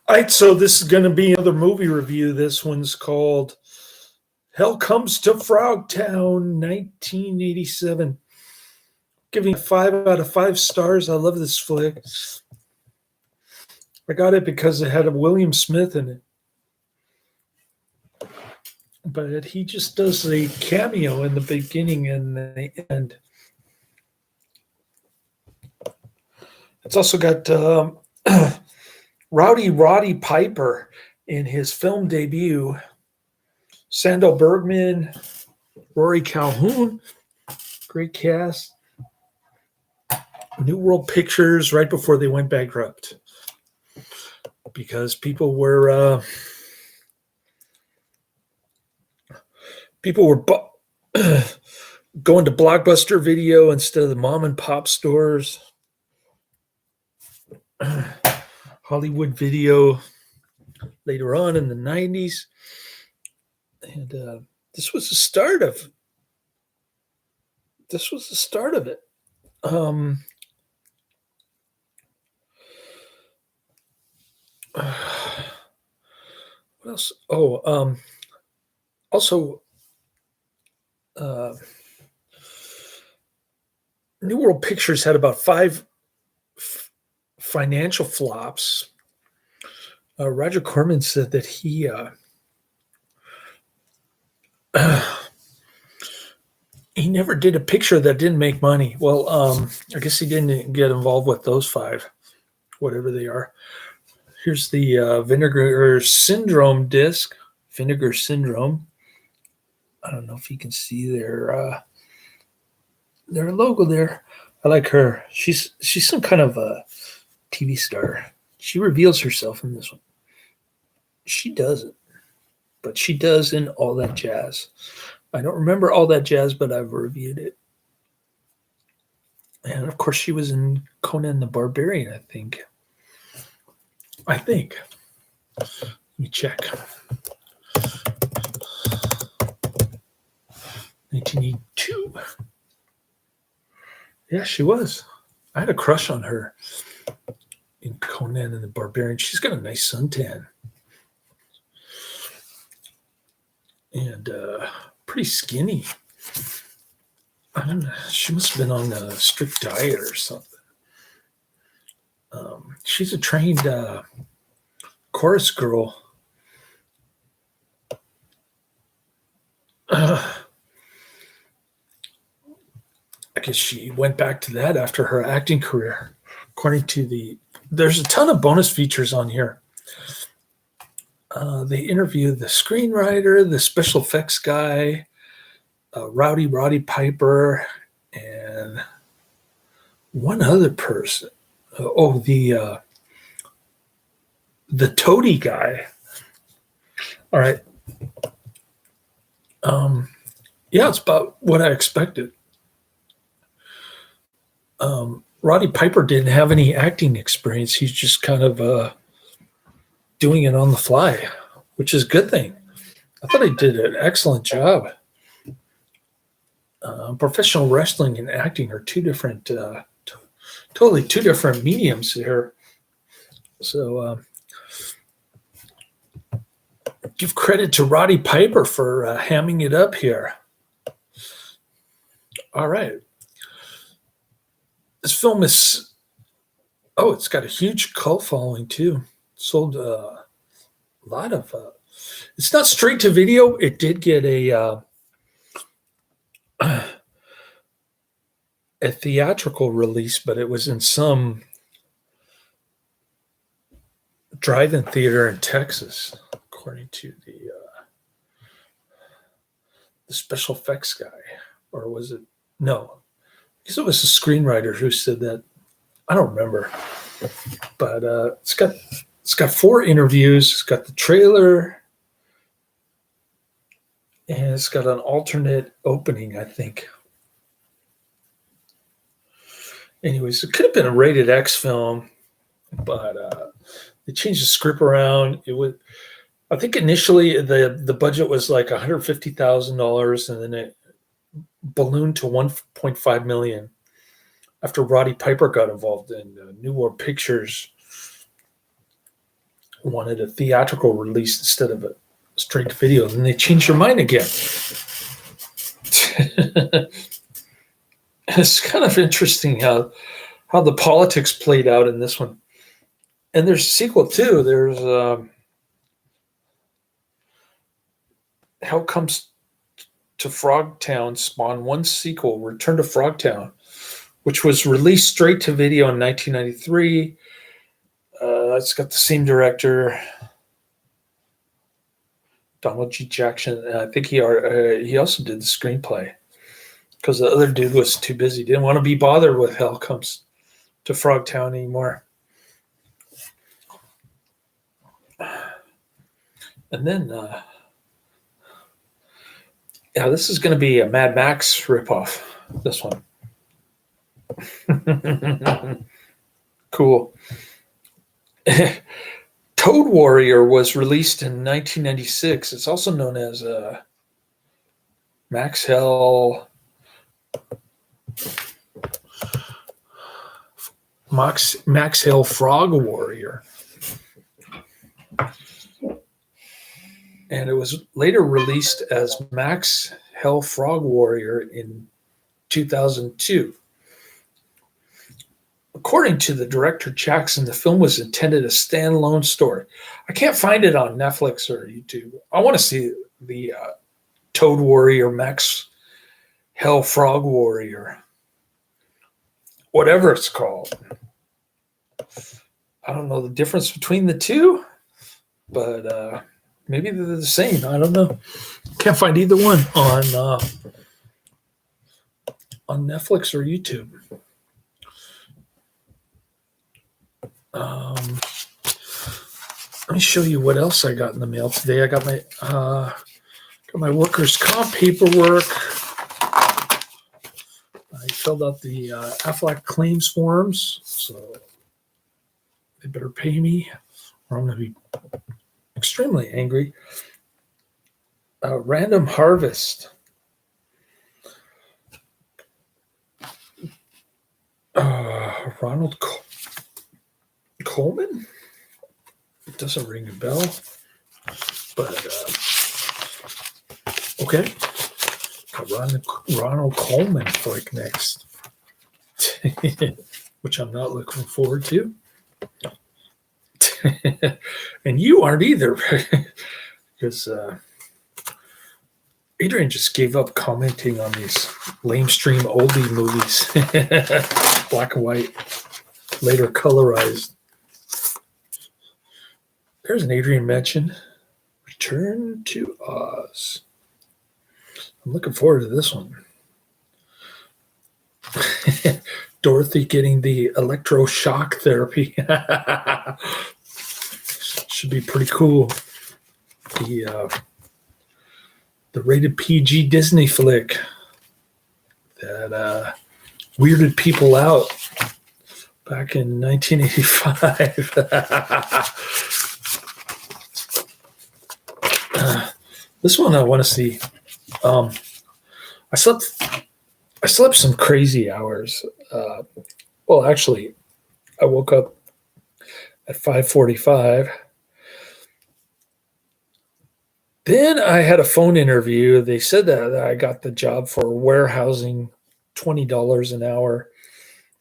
All right, so this is going to be another movie review. This one's called Hell Comes to Frogtown, 1987. Giving it 5 out of 5 stars. I love this flick. I got it because it had a William Smith in it. But he just does a cameo in the beginning and the end. It's also got Roddy Piper in his film debut. Sandahl, Bergman, Rory, Calhoun, great cast. New World Pictures right before they went bankrupt because people were going to Blockbuster Video instead of the mom and pop stores. Hollywood Video later on in the 90s. And this was the start of it. What else? Also, New World Pictures had about 5 financial flops. Roger Corman said that he never did a picture that didn't make money. Well, I guess he didn't get involved with those 5, whatever they are. Here's the Vinegar Syndrome disc. Vinegar Syndrome. I don't know if you can see their logo there. I like her. She's some kind of a TV star. She reveals herself in this one. She doesn't, but she does in All That Jazz. I don't remember All That Jazz, but I've reviewed it. And of course, she was in Conan the Barbarian, I think. Let me check. 1982. Yeah, she was. I had a crush on her in Conan and the Barbarian. She's got a nice suntan. And pretty skinny. I don't know. She must have been on a strict diet or something. She's a trained chorus girl. I guess she went back to that after her acting career. According to there's a ton of bonus features on here. They interview the screenwriter, the special effects guy, Roddy Piper, and one other person. The toady guy. All right. Yeah, it's about what I expected. Roddy Piper didn't have any acting experience. He's just kind of doing it on the fly, which is a good thing. I thought he did an excellent job. Professional wrestling and acting are totally two different mediums here. So give credit to Roddy Piper for hamming it up here. All right. This film it's got a huge cult following too. Sold a lot of, it's not straight to video. It did get a theatrical release, but it was in some drive-in theater in Texas, according to the special effects guy. Or was it? No. Because it was a screenwriter who said that. I don't remember. But it's got 4 interviews. It's got the trailer. And it's got an alternate opening, I think. Anyways, it could have been a rated X film, but they changed the script around. I think initially the budget was like $150,000, and then it ballooned to $1.5 million after Roddy Piper got involved in New World Pictures. wanted a theatrical release instead of a straight to video. And they changed their mind again. It's kind of interesting how the politics played out in this one. And there's a sequel too. There's Hell Comes to Frogtown spawned one sequel, Return to Frogtown, which was released straight to video in 1993. It's got the same director, Donald G. Jackson, and I think he also did the screenplay because the other dude was too busy, didn't want to be bothered with Hell Comes to Frogtown anymore. And then, this is going to be a Mad Max ripoff. This one, cool. Toad Warrior was released in 1996. It's also known as Max Hell Frog Warrior. And it was later released as Max Hell Frog Warrior in 2002. According to the director Jackson, the film was intended as a standalone story. I can't find it on Netflix or YouTube. I want to see the Toad Warrior, Max Hell Frog Warrior, whatever it's called. I don't know the difference between the two, but maybe they're the same. I don't know. Can't find either one on Netflix or YouTube. Let me show you what else I got in the mail today. I got my workers' comp paperwork. I filled out the Aflac claims forms, so they better pay me, or I'm going to be extremely angry. Random Harvest. Ronald Coleman? It doesn't ring a bell, but okay. Ronald Coleman like next, which I'm not looking forward to. And you aren't either, because Adrian just gave up commenting on these lamestream oldie movies, black and white, later colorized. There's an Adrian mention. Return to Oz. I'm looking forward to this one. Dorothy getting the electroshock therapy. Should be pretty cool. The rated PG Disney flick that weirded people out back in 1985. This one I want to see. I slept some crazy hours. Well, actually, I woke up at 5:45. Then I had a phone interview. They said that I got the job for warehousing, $20 an hour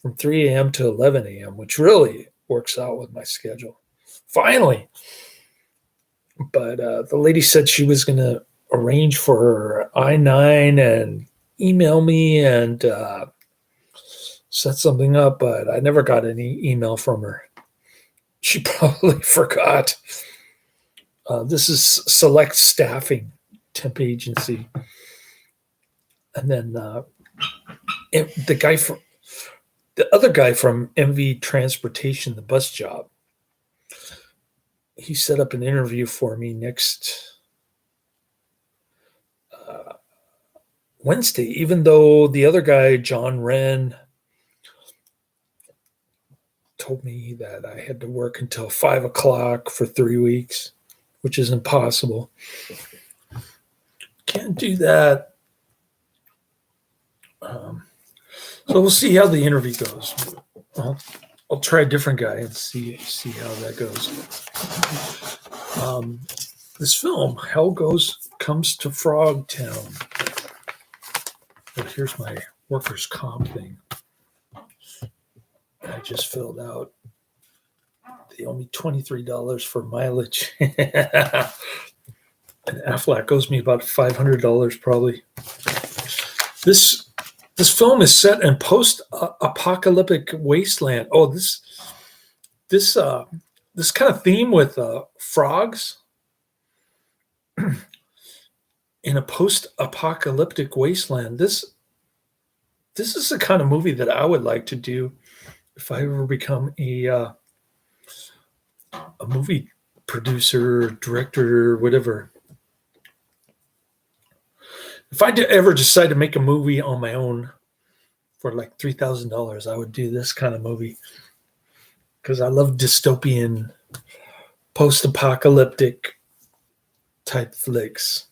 from 3 a.m. to 11 a.m., which really works out with my schedule. Finally. But the lady said she was going to arrange for her I-9 and email me and set something up, but I never got any email from her. She probably forgot. This is Select Staffing, temp agency. And then the other guy from MV Transportation, the bus job, he set up an interview for me next Wednesday, even though the other guy, John Wren, told me that I had to work until 5 o'clock for 3 weeks, which is impossible. Can't do that. So we'll see how the interview goes. I'll try a different guy and see how that goes. This film, Hell comes to Frogtown. Oh, here's my workers' comp thing. I just filled out. They owe me $23 for mileage. And Aflac owes me about $500 probably. This film is set in post-apocalyptic wasteland. Oh, this kind of theme with frogs in a post-apocalyptic wasteland. This is the kind of movie that I would like to do if I ever become a movie producer, director, whatever. If I ever decide to make a movie on my own for like $3,000, I would do this kind of movie because I love dystopian, post-apocalyptic type flicks.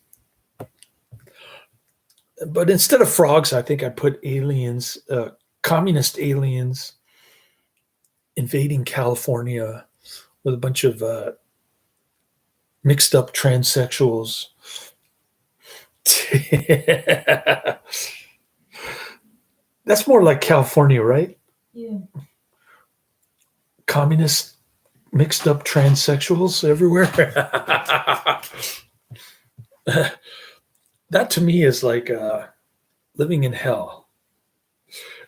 But instead of frogs, I think I put aliens, communist aliens invading California with a bunch of mixed up transsexuals. That's more like California, right? Yeah. Communist mixed up transsexuals everywhere. That to me is like living in hell.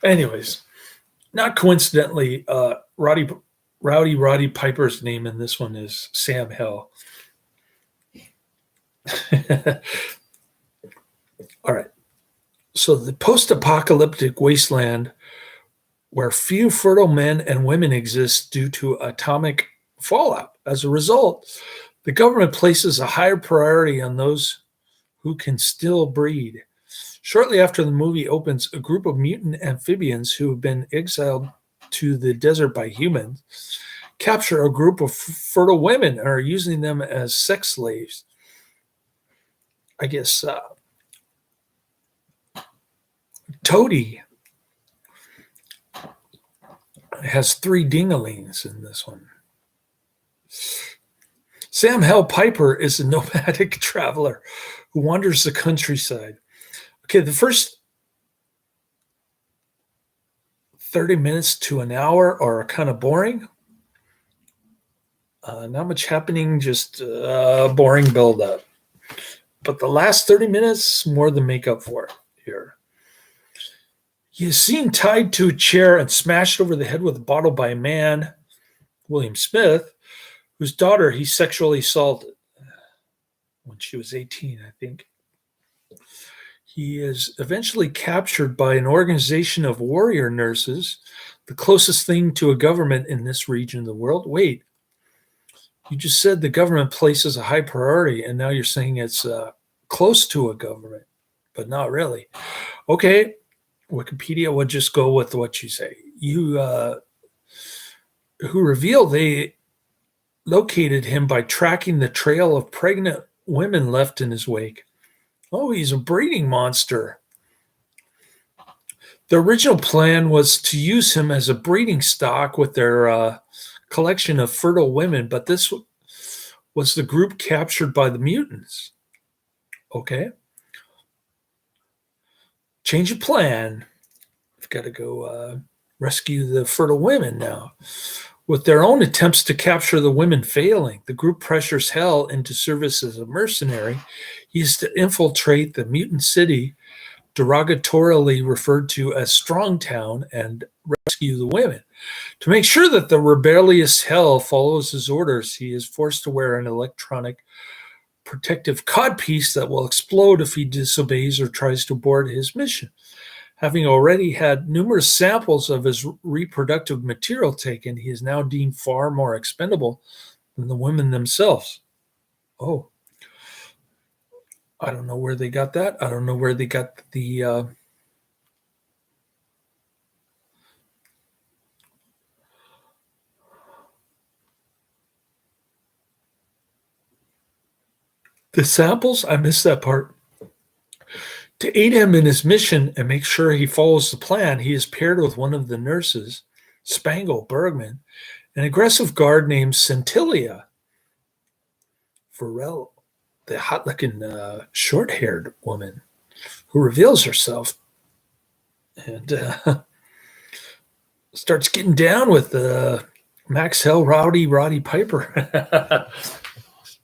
Anyways, not coincidentally, Roddy Piper's name in this one is Sam Hell. All right. So the post-apocalyptic wasteland where few fertile men and women exist due to atomic fallout. As a result, the government places a higher priority on those who can still breed. Shortly after the movie opens, a group of mutant amphibians who have been exiled to the desert by humans capture a group of fertile women and are using them as sex slaves. I guess Toady has 3 dingalings in this one. Sam Hell Piper is a nomadic traveler who wanders the countryside. Okay, the first 30 minutes to an hour are kind of boring. Not much happening, just boring build-up. But the last 30 minutes, more than make up for here. He is seen tied to a chair and smashed over the head with a bottle by a man, William Smith, whose daughter he sexually assaulted when she was 18, I think. He is eventually captured by an organization of warrior nurses, the closest thing to a government in this region of the world. Wait, you just said the government places a high priority, and now you're saying it's close to a government, but not really. Okay, Wikipedia would just go with what you say. Who revealed they located him by tracking the trail of pregnant women left in his wake. Oh, he's a breeding monster. The original plan was to use him as a breeding stock with their collection of fertile women, but this was the group captured by the mutants. Okay. Change of plan. We've got to go rescue the fertile women now. With their own attempts to capture the women failing, the group pressures Hell into service as a mercenary. He is to infiltrate the mutant city, derogatorily referred to as Frogtown, and rescue the women. To make sure that the rebellious Hell follows his orders, he is forced to wear an electronic protective codpiece that will explode if he disobeys or tries to abort his mission. Having already had numerous samples of his reproductive material taken, he is now deemed far more expendable than the women themselves. Oh, I don't know where they got that. I don't know where they got the samples. I missed that part. To aid him in his mission and make sure he follows the plan, he is paired with one of the nurses, Spangle, Bergman, an aggressive guard named Centilla, Varel, the hot-looking, short-haired woman who reveals herself and starts getting down with Max Hell Rowdy Roddy Piper.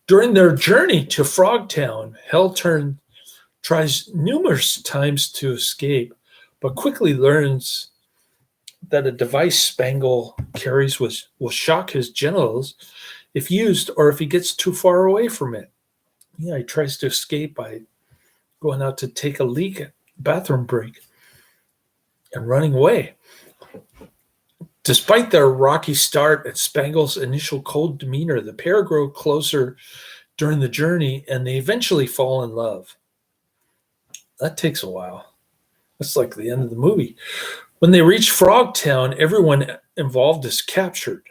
During their journey to Frogtown, Hell tries numerous times to escape, but quickly learns that a device Spangle carries will shock his genitals if used or if he gets too far away from it. Yeah, he tries to escape by going out to take a leak, bathroom break, and running away. Despite their rocky start and Spangle's initial cold demeanor, the pair grow closer during the journey and they eventually fall in love. That takes a while. That's like the end of the movie. When they reach Frogtown, everyone involved is captured.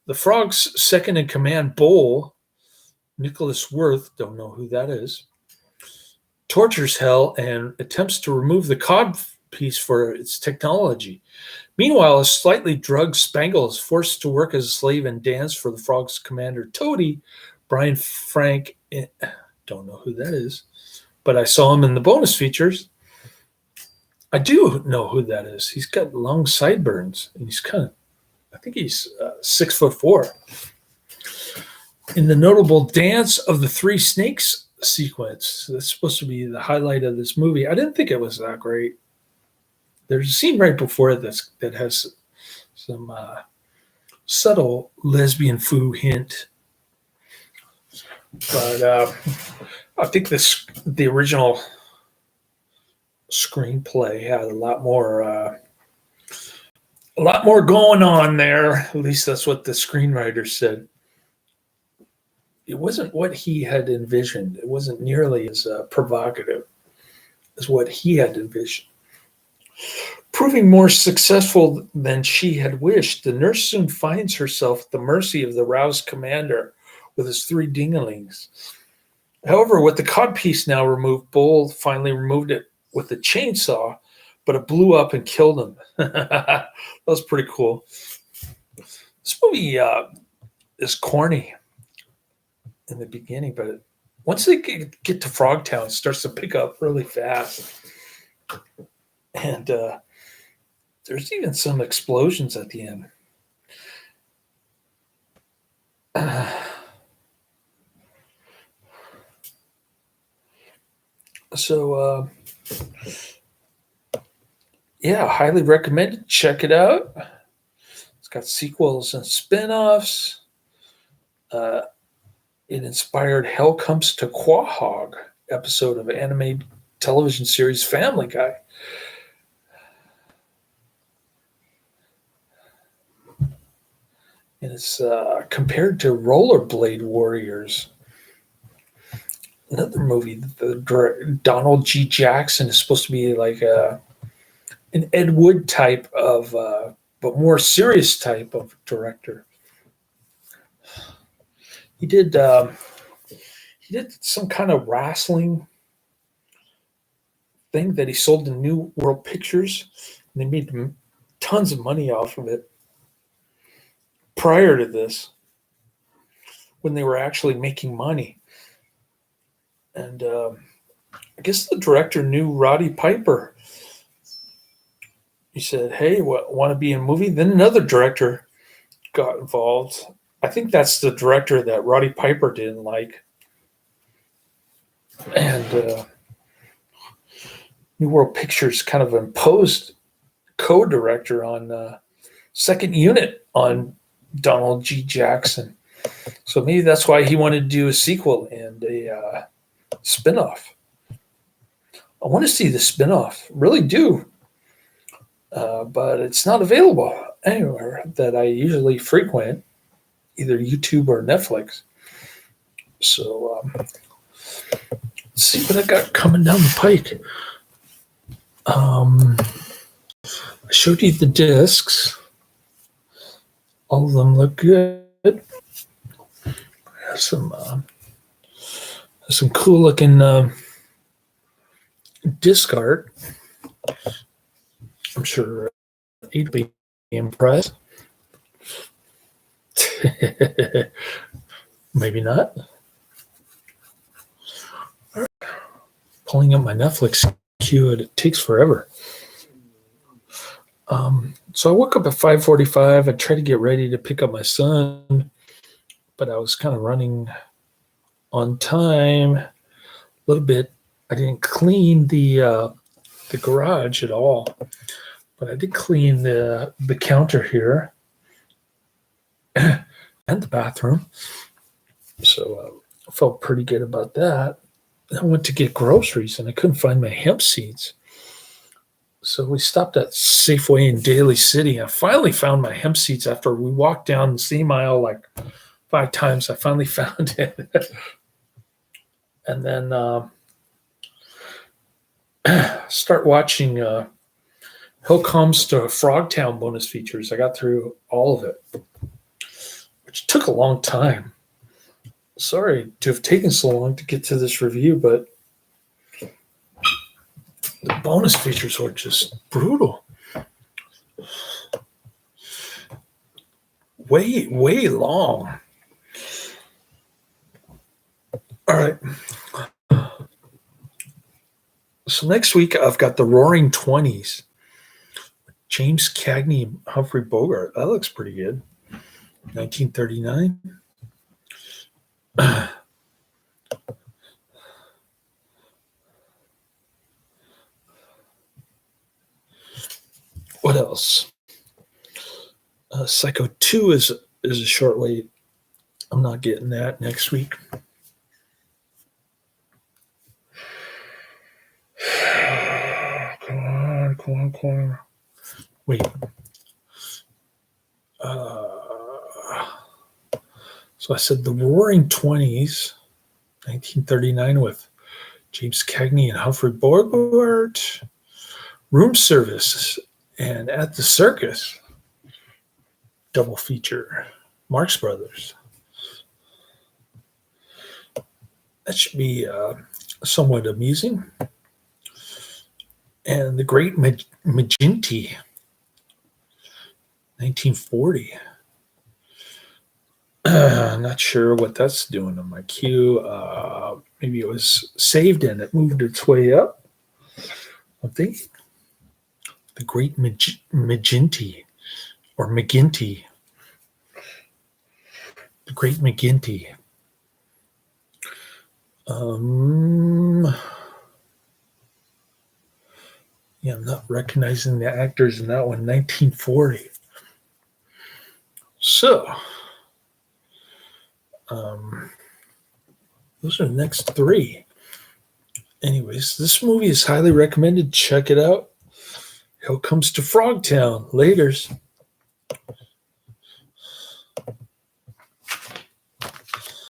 The Frog's second in command, Bull, Nicholas Worth, don't know who that is, tortures Hell and attempts to remove the cod piece for its technology. Meanwhile, a slightly drugged Spangle is forced to work as a slave and dance for the Frog's commander, Toady. Brian Frank, don't know who that is, but I saw him in the bonus features. I do know who that is. He's got long sideburns, and he's I think he's 6'4". In the notable Dance of the Three Snakes sequence, that's supposed to be the highlight of this movie. I didn't think it was that great. There's a scene right before this that has some subtle lesbian foo hint. But I think the original screenplay had a lot more going on there. At least that's what the screenwriter said. It wasn't what he had envisioned. It wasn't nearly as provocative as what he had envisioned. Proving more successful than she had wished, the nurse soon finds herself at the mercy of the roused commander with his 3 dinglings. However, with the codpiece now removed, Bull finally removed it with a chainsaw, but it blew up and killed him. That was pretty cool. This movie is corny in the beginning, but once they get to Frogtown, it starts to pick up really fast. And there's even some explosions at the end. Yeah, highly recommended. Check it out. It's got sequels and spin-offs. It inspired Hell Comes to Quahog episode of anime television series Family Guy. And it's compared to Rollerblade Warriors. Another movie, Donald G. Jackson is supposed to be like an Ed Wood type of, but more serious type of director. He did some kind of wrestling thing that he sold to New World Pictures, and they made tons of money off of it. Prior to this, when they were actually making money. And I guess the director knew Roddy Piper. He said, hey, want to be in a movie? Then another director got involved. I think that's the director that Roddy Piper didn't like. And New World Pictures kind of imposed co-director on second unit on Donald G. Jackson. So maybe that's why he wanted to do a sequel and a spinoff. I want to see the spinoff, really do. But it's not available anywhere that I usually frequent, either YouTube or Netflix. So let's see what I got coming down the pike. I showed you the discs. All of them look good. Some cool looking disc art. I'm sure it'd be impressed? Maybe not. Pulling up my Netflix queue, it takes forever. So I woke up at 5:45. I tried to get ready to pick up my son, but I was kind of running on time a little bit. I didn't clean the garage at all, but I did clean the counter here and the bathroom. So I felt pretty good about that. I went to get groceries and I couldn't find my hemp seeds. So we stopped at Safeway in Daly City. I finally found my hemp seeds after we walked down the same aisle like 5 times. I finally found it. And then start watching Hill Comes to Frogtown bonus features. I got through all of it, which took a long time. Sorry to have taken so long to get to this review, but the bonus features were just brutal. Way long. All right. So next week I've got the Roaring 20s. James Cagney and Humphrey Bogart. That looks pretty good. 1939. What else? Psycho 2 is a short wait. I'm not getting that next week. Come on. Wait. So I said the Roaring 20s, 1939 with James Cagney and Humphrey Bogart, Room Service, and At the Circus. Double feature. Marx Brothers. That should be somewhat amusing. And The Great Maginty, 1940. Not sure what that's doing on my queue. Maybe it was saved and it moved its way up. I'm thinking The Great Maginty or McGinty. The Great McGinty. Yeah, I'm not recognizing the actors in that one. 1940. So, those are the next 3. Anyways, this movie is highly recommended. Check it out. Hill Comes to Frogtown. Laters.